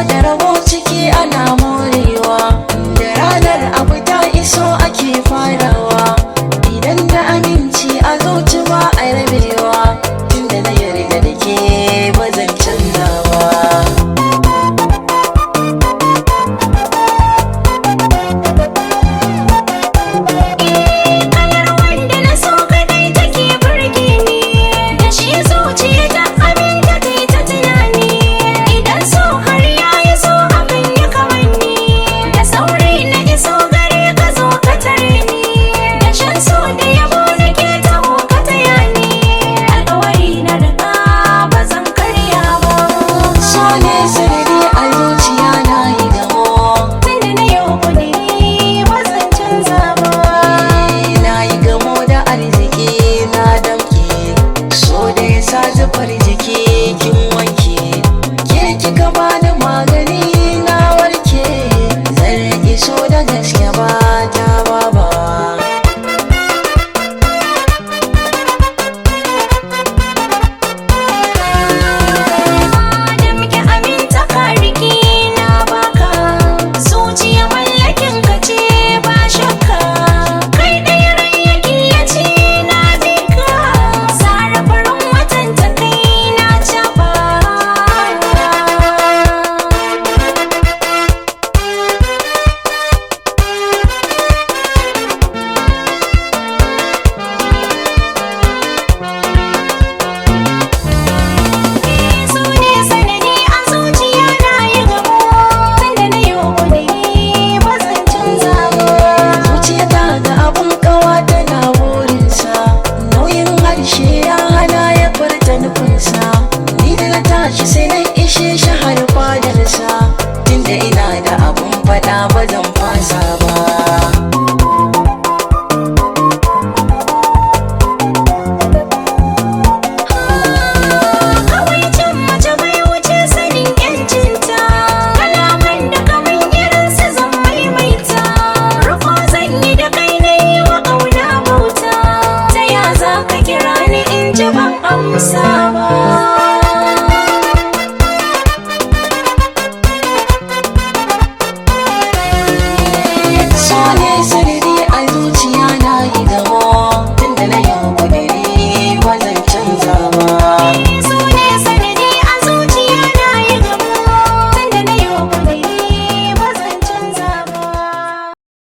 da rabo ciki ana morewa, da ranar abu ta iso ake farawa, idan da aminci a zuci ba a rabewa, tunda na yarda da ke ba zan canza ba. Zufar jiki kin wanke, ke kika bani magani na warke, zan rage so da gaske ba ta baba. Da muke aminta ka riki na baka, zuciya mallakin ka ce ba shakka, kai ɗaya rai yake ya ce na bika, sara farin watan ta kai na caba. Sone sanadi a zuciya na yi gamo, tunda na yi kuɗi ba zan canza ba. Zuciya ta ga abun kawa tana burinsa, nauyin harshe ya hana ya furta nufinsa, ni da na tashi sai na